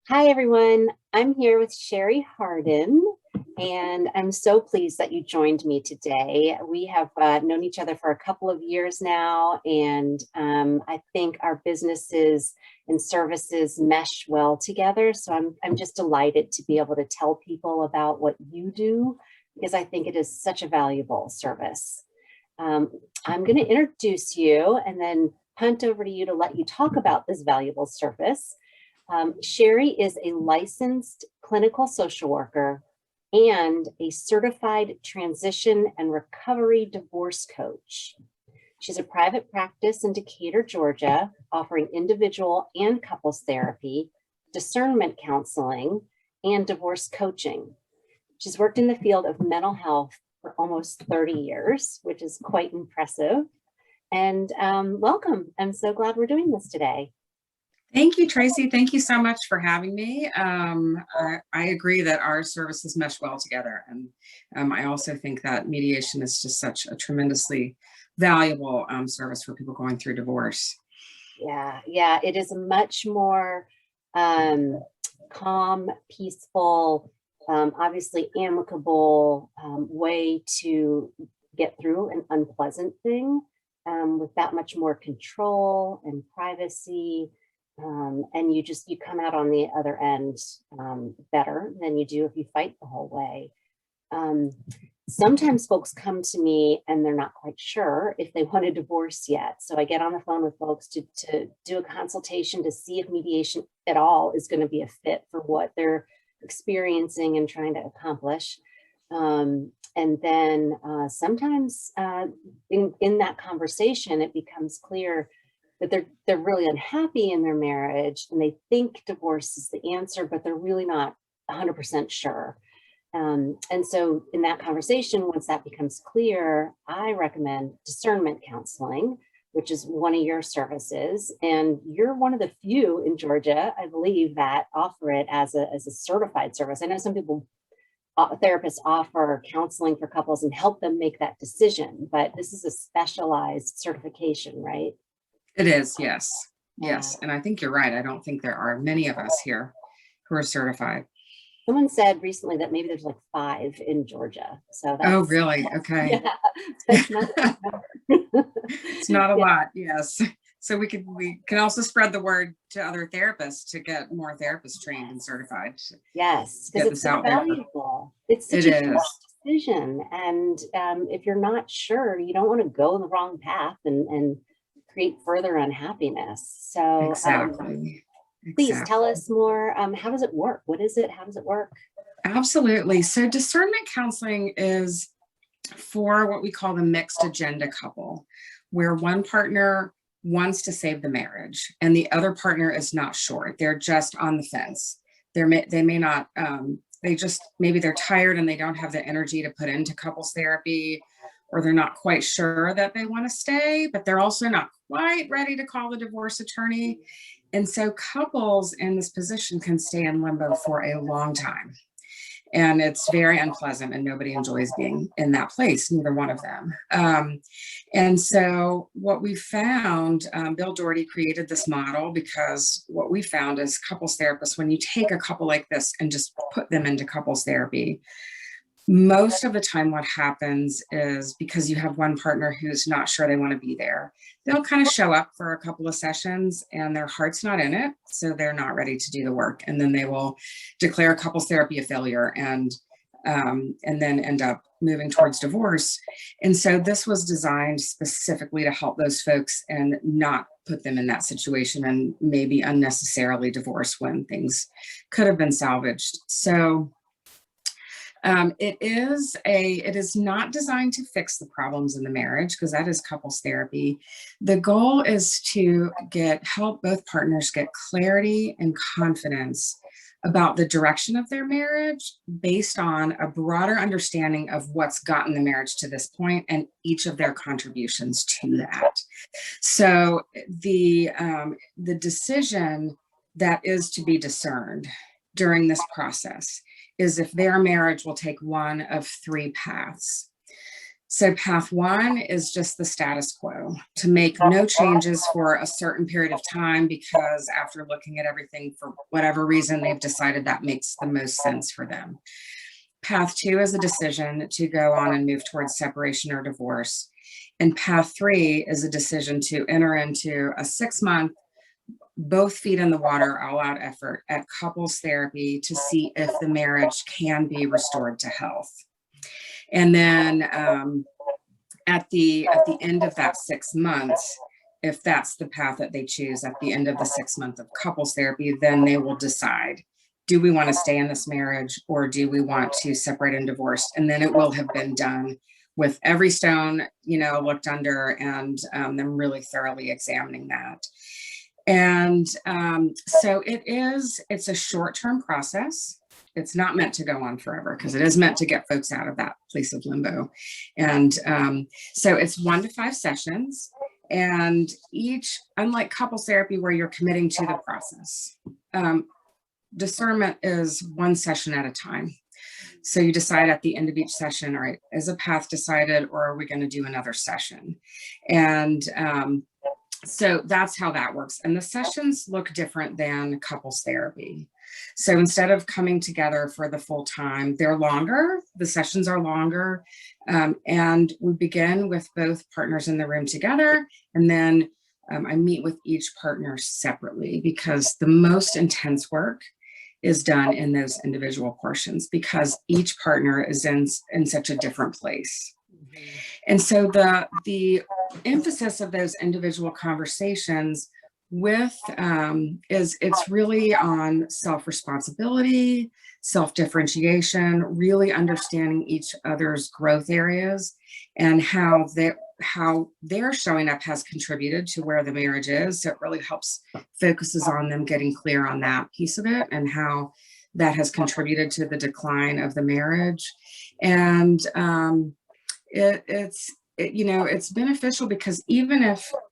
Hi, everyone. I'm here with Sherry Harden, and I'm so pleased that you joined me today. We have known each other for a couple of years now, and I think our businesses and services mesh well together. So I'm just delighted to be able to tell people about what you do, because I think it is such a valuable service. Um, I'm going to introduce you and then punt over to you to let you talk about this valuable service. Sherry is a licensed clinical social worker and a certified transition and recovery divorce coach. She's a private practice in Decatur, Georgia, offering individual and couples therapy, discernment counseling, and divorce coaching. She's worked in the field of mental health for almost 30 years, which is quite impressive. And welcome. I'm so glad we're doing this today. Thank you, Tracy. Thank you so much for having me. I agree that our services mesh well together. And I also think that mediation is just such a tremendously valuable service for people going through divorce. Yeah, it is a much more calm, peaceful, obviously amicable way to get through an unpleasant thing with that much more control and privacy. And you come out on the other end better than you do if you fight the whole way. Sometimes folks come to me and they're not quite sure if they want a divorce yet. So I get on the phone with folks to do a consultation to see if mediation at all is going to be a fit for what they're experiencing and trying to accomplish. And then sometimes in that conversation, it becomes clear that they're really unhappy in their marriage and they think divorce is the answer, but they're really not 100% sure. And so in that conversation, once that becomes clear, I recommend discernment counseling, which is one of your services. And you're one of the few in Georgia, I believe, that offer it as a certified service. I know some people, therapists offer counseling for couples and help them make that decision, but this is a specialized certification, right? It is, yes. Yes. And I think you're right. I don't think there are many of us here who are certified. Someone said recently that maybe there's like 5 in Georgia. So that's, oh, really? Okay. Yeah, that's not it's not a lot. Yes. So we can also spread the word to other therapists to get more therapists trained and certified. Yes, because it's so valuable. It's such a huge decision. And if you're not sure, you don't want to go in the wrong path and create further unhappiness. So exactly. Please tell us more. How does it work? What is it? How does it work? Absolutely. So discernment counseling is for what we call the mixed agenda couple, where one partner wants to save the marriage and the other partner is not sure. They're just on the fence. They may not, maybe they're tired and they don't have the energy to put into couples therapy, or they're not quite sure that they want to stay, but they're also not quite ready to call the divorce attorney. And so couples in this position can stay in limbo for a long time. And it's very unpleasant and nobody enjoys being in that place, neither one of them. And so what we found, Bill Doherty created this model because what we found is couples therapists, when you take a couple like this and just put them into couples therapy, most of the time what happens is because you have one partner who's not sure they want to be there, they'll kind of show up for a couple of sessions and their heart's not in it, so they're not ready to do the work, and then they will declare couples therapy a failure and then end up moving towards divorce. And so this was designed specifically to help those folks and not put them in that situation and maybe unnecessarily divorce when things could have been salvaged. So it is not designed to fix the problems in the marriage, because that is couples therapy. The goal is to help both partners get clarity and confidence about the direction of their marriage based on a broader understanding of what's gotten the marriage to this point and each of their contributions to that. So the decision that is to be discerned during this process is if their marriage will take one of 3 paths. So path one is just the status quo, to make no changes for a certain period of time, because after looking at everything, for whatever reason, they've decided that makes the most sense for them. Path two is a decision to go on and move towards separation or divorce. And path three is a decision to enter into a 6-month, both feet in the water, all out effort at couples therapy to see if the marriage can be restored to health. And then at the end of that 6 months, if that's the path that they choose at the end of the 6 month of couples therapy, then they will decide, do we want to stay in this marriage, or do we want to separate and divorce? And then it will have been done with every stone, looked under, and them really thoroughly examining that. And so it's a short-term process. It's not meant to go on forever, because it is meant to get folks out of that place of limbo. And so it's 1 to 5 sessions, and each, unlike couples therapy where you're committing to the process, discernment is 1 session at a time. So you decide at the end of each session, all right, is a path decided, or are we going to do another session? And so that's how that works. And the sessions look different than couples therapy. So instead of coming together for the full time, they're longer. The sessions are longer. And we begin with both partners in the room together. And then I meet with each partner separately, because the most intense work is done in those individual portions, because each partner is in such a different place. And so the emphasis of those individual conversations it's really on self-responsibility, self-differentiation, really understanding each other's growth areas, and how they're showing up has contributed to where the marriage is. So it really focuses on them getting clear on that piece of it, and how that has contributed to the decline of the marriage. And it's beneficial, because even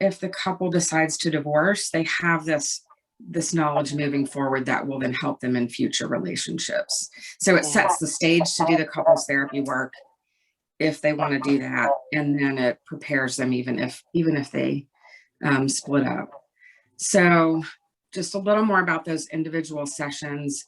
if the couple decides to divorce, they have this knowledge moving forward that will then help them in future relationships. So it sets the stage to do the couples therapy work if they want to do that, and then it prepares them even if they split up. So just a little more about those individual sessions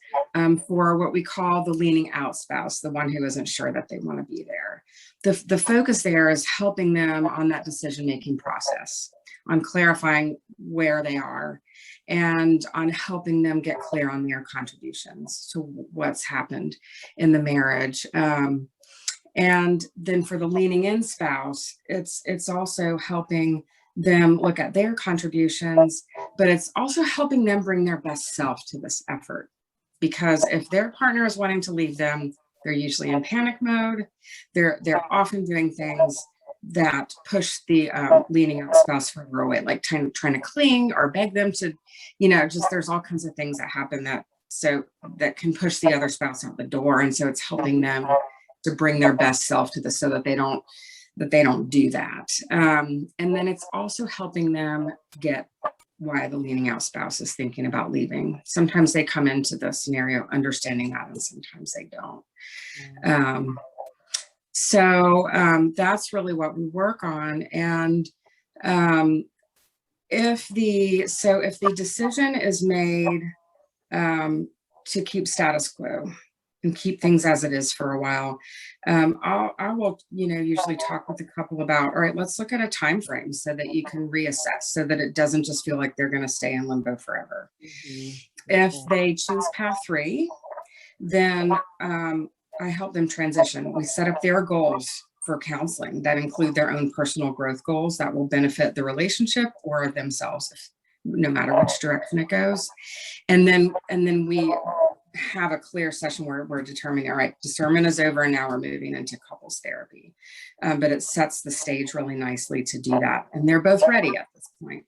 for what we call the leaning out spouse, the one who isn't sure that they want to be there. The focus there is helping them on that decision-making process, on clarifying where they are, and on helping them get clear on their contributions to what's happened in the marriage. And then for the leaning in spouse, it's also helping them look at their contributions, but it's also helping them bring their best self to this effort. Because if their partner is wanting to leave them, they're usually in panic mode. They're often doing things that push the leaning out spouse further away, like trying to cling or beg them to, just there's all kinds of things that happen that can push the other spouse out the door. And so it's helping them to bring their best self to this, so that they don't do that. And then it's also helping them get why the leaning out spouse is thinking about leaving. Sometimes they come into the scenario understanding that, and sometimes they don't. So that's really what we work on. And if the decision is made to keep status quo and keep things as it is for a while, I will usually talk with the couple about, all right, let's look at a time frame so that you can reassess, so that it doesn't just feel like they're going to stay in limbo forever. If they choose path 3, then I help them transition. We set up their goals for counseling that include their own personal growth goals that will benefit the relationship or themselves, no matter which direction it goes. And then we have a clear session where we're determining, all right, discernment is over and now we're moving into couples therapy. But it sets the stage really nicely to do that. And they're both ready at this point.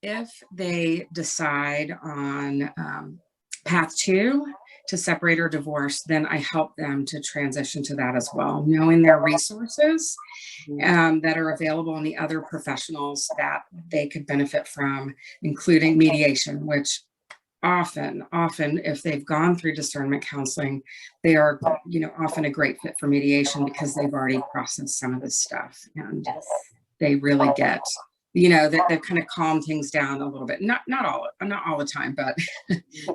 If they decide on path 2 to separate or divorce, then I help them to transition to that as well, knowing their resources that are available and the other professionals that they could benefit from, including mediation, which often, if they've gone through discernment counseling, they are, often a great fit for mediation because they've already processed some of this stuff, and Yes. they really get, that they've kind of calmed things down a little bit. Not all the time, but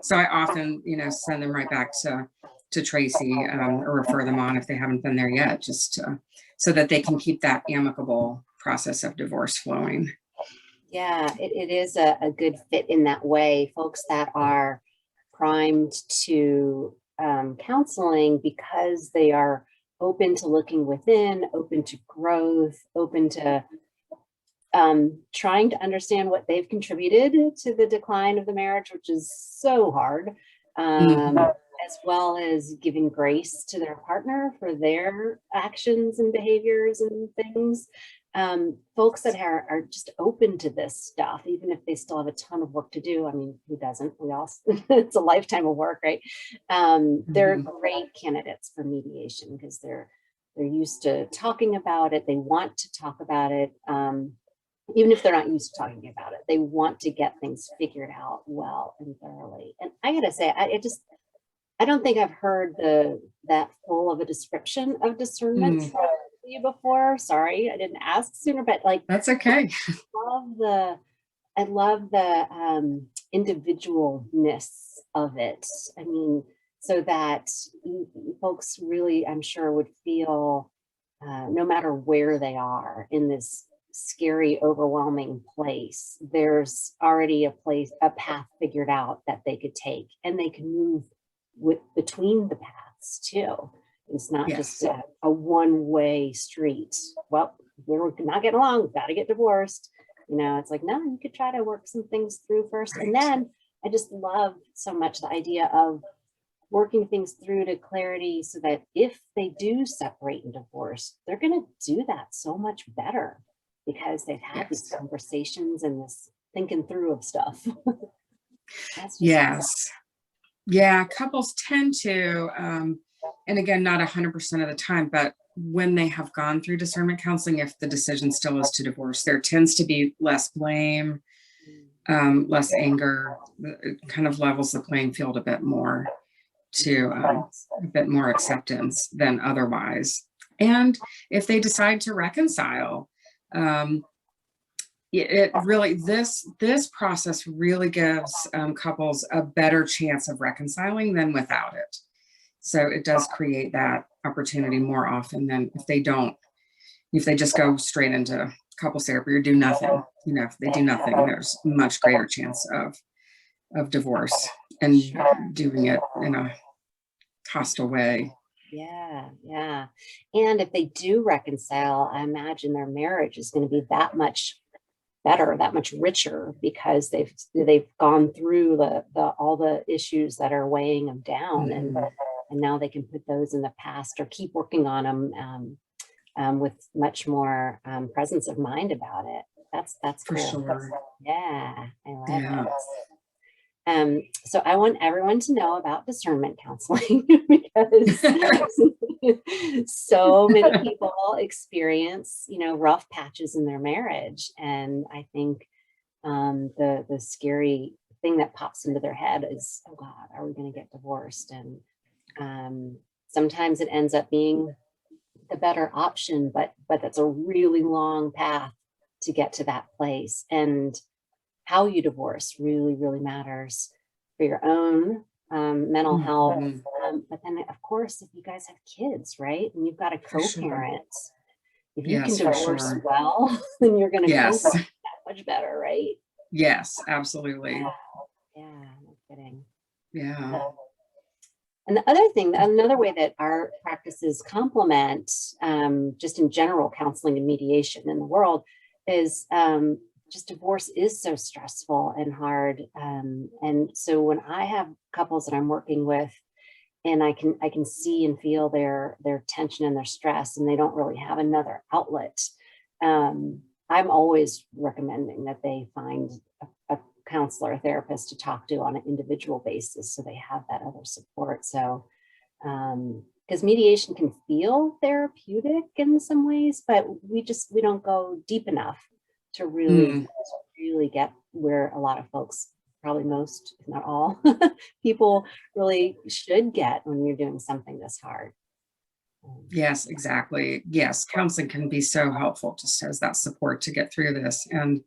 so I often, send them right back to Tracy, or refer them on if they haven't been there yet, just so that they can keep that amicable process of divorce flowing. Yeah, it is a good fit in that way. Folks that are primed to counseling because they are open to looking within, open to growth, open to trying to understand what they've contributed to the decline of the marriage, which is so hard, as well as giving grace to their partner for their actions and behaviors and things. Folks that are just open to this stuff, even if they still have a ton of work to do. I mean, who doesn't? We all, it's a lifetime of work, right? They're great candidates for mediation because they're used to talking about it. They want to talk about it. Even if they're not used to talking about it, they want to get things figured out well and thoroughly. And I gotta say, I don't think I've heard that full of a description of discernment from you before. Sorry, I didn't ask sooner, but like, that's okay. I love the individualness of it. I mean, so that folks really, I'm sure, would feel no matter where they are in this scary, overwhelming place, there's already a path figured out that they could take, and they can move between the paths too. It's not just a one-way street. Well, we're not getting along, we've got to get divorced. It's like, no, you could try to work some things through first. Right. And then I just love so much the idea of working things through to clarity so that if they do separate and divorce, they're going to do that so much better because they've had these conversations and this thinking through of stuff. Yes. Yeah, couples tend to, and again, not 100% of the time, but when they have gone through discernment counseling, if the decision still is to divorce, there tends to be less blame, less anger. It kind of levels the playing field a bit more to a bit more acceptance than otherwise. And if they decide to reconcile, it really, this process really gives couples a better chance of reconciling than without it. So it does create that opportunity more often than if they just go straight into couples therapy or do nothing. If they do nothing, there's much greater chance of divorce and doing it in a hostile way. Yeah. And if they do reconcile, I imagine their marriage is going to be that much better, that much richer, because they've gone through all the issues that are weighing them down, and now they can put those in the past or keep working on them with much more presence of mind about it. That's for cool. Sure. Yeah, I love it. So I want everyone to know about discernment counseling because so many people experience, rough patches in their marriage. And I think the scary thing that pops into their head is, oh God, are we going to get divorced? And sometimes it ends up being the better option, but that's a really long path to get to that place. And how you divorce really, really matters for your own mental health. But then, of course, if you guys have kids, right, and you've got a co-parent, if you can divorce well, then you're going to co-parent that much better, right? Yes, absolutely. Yeah, no kidding. Yeah. And the other thing, another way that our practices complement just in general counseling and mediation in the world is just divorce is so stressful and hard. And so when I have couples that I'm working with and I can see and feel their tension and their stress, and they don't really have another outlet, I'm always recommending that they find a counselor, a therapist to talk to on an individual basis so they have that other support. So because mediation can feel therapeutic in some ways, but we don't go deep enough to really get where a lot of folks probably most, if not all, people really should get when you're doing something this hard. Yes, exactly. Yes, counseling can be so helpful just as that support to get through this. And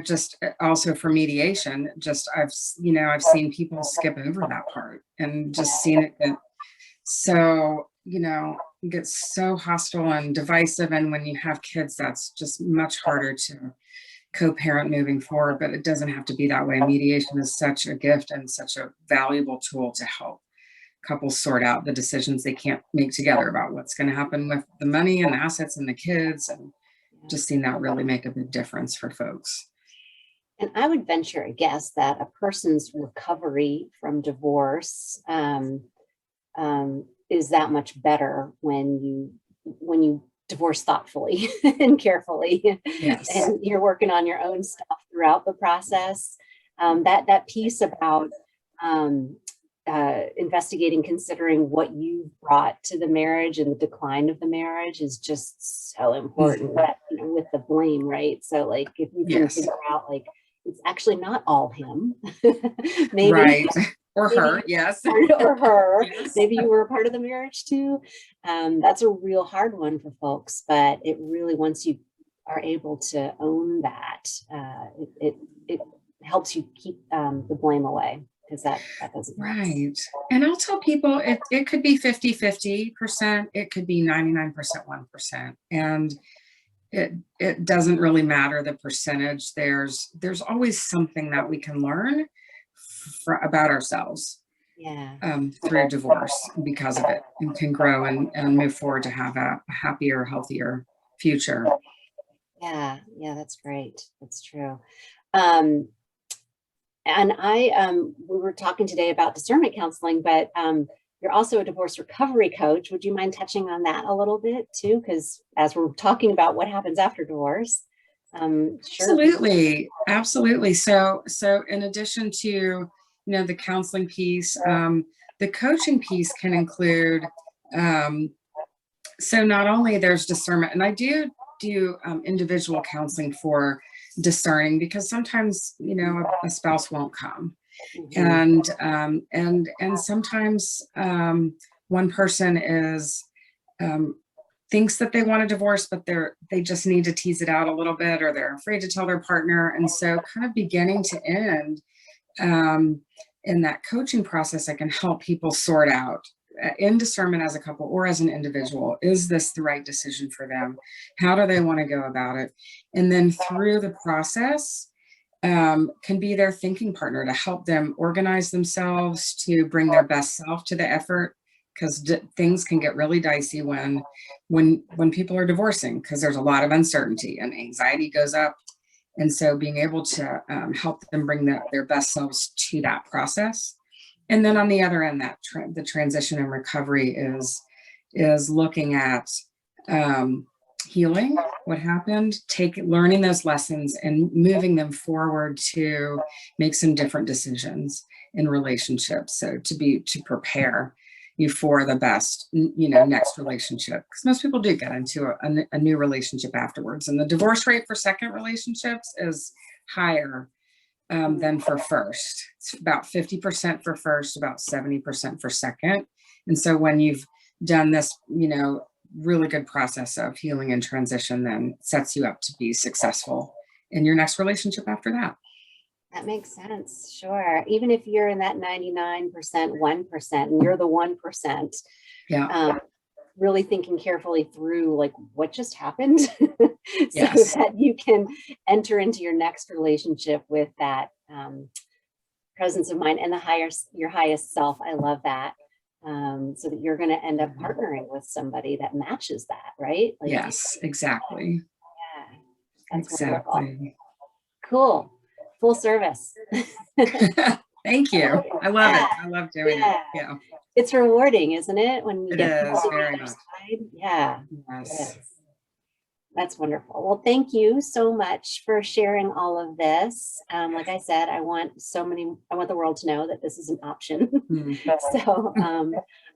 just also for mediation, just I've seen people skip over that part and just seen it get so, get so hostile and divisive. And when you have kids, that's just much harder to co-parent moving forward, but it doesn't have to be that way. Mediation is such a gift and such a valuable tool to help couples sort out the decisions they can't make together about what's going to happen with the money and the assets and the kids, and just seen that really make a big difference for folks. And I would venture a guess that a person's recovery from divorce is that much better when you divorce thoughtfully and carefully. Yes. And you're working on your own stuff throughout the process. That piece about investigating, considering what you brought to the marriage and the decline of the marriage is just so important. But, with the blame, right? So like if you can figure out like it's actually not all him, maybe. Right. Or her, yes. Or her. Yes. Maybe you were a part of the marriage too. That's a real hard one for folks, but it really, once you are able to own that, it helps you keep the blame away, because that doesn't. Right. And I'll tell people it could be 50-50%, it could be 99% 1%. And it doesn't really matter the percentage. There's always something that we can learn about ourselves through divorce because of it, and can grow and move forward to have a happier, healthier future. Yeah, that's great. That's true. And we were talking today about discernment counseling, but you're also a divorce recovery coach. Would you mind touching on that a little bit too? Because as we're talking about what happens after divorce, sure. Absolutely. So in addition to, the counseling piece, the coaching piece can include, so not only there's discernment, and I do individual counseling for discerning, because sometimes, a spouse won't come. And sometimes one person is thinks that they want a divorce, but they just need to tease it out a little bit, or they're afraid to tell their partner. And so kind of beginning to end in that coaching process, I can help people sort out in discernment as a couple or as an individual, is this the right decision for them? How do they want to go about it? And then through the process, can be their thinking partner to help them organize themselves, to bring their best self to the effort, because things can get really dicey when people are divorcing, because there's a lot of uncertainty and anxiety goes up. And so being able to help them bring their best selves to that process. And then on the other end, that the transition and recovery is looking at healing what happened, learning those lessons and moving them forward to make some different decisions in relationships. So to prepare you for the best, next relationship, because most people do get into a new relationship afterwards. And the divorce rate for second relationships is higher than for first. It's about 50% for first, about 70% for second. And so when you've done this, really good process of healing and transition, then sets you up to be successful in your next relationship after that. That makes sense. Sure. Even if you're in that 99%, 1%, and you're the 1%, really thinking carefully through like what just happened so that you can enter into your next relationship with that presence of mind and your highest self. I love that. So that you're going to end up partnering with somebody that matches that, right? Like, yes, exactly. Yeah, that's exactly. Wonderful. Cool. Full service. Thank you. I love it. I love doing it. Yeah. It's rewarding, isn't it? When you get is, to the very other much. side. Yeah. Yes. That's wonderful. Well, thank you so much for sharing all of this. Like I said, I want the world to know that this is an option. So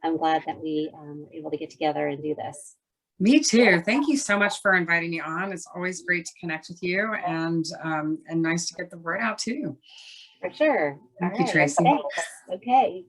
I'm glad that we were able to get together and do this. Me too. Thank you so much for inviting me on. It's always great to connect with you, and nice to get the word out too. For sure. Thank All you, right. Tracy. Thanks. Okay.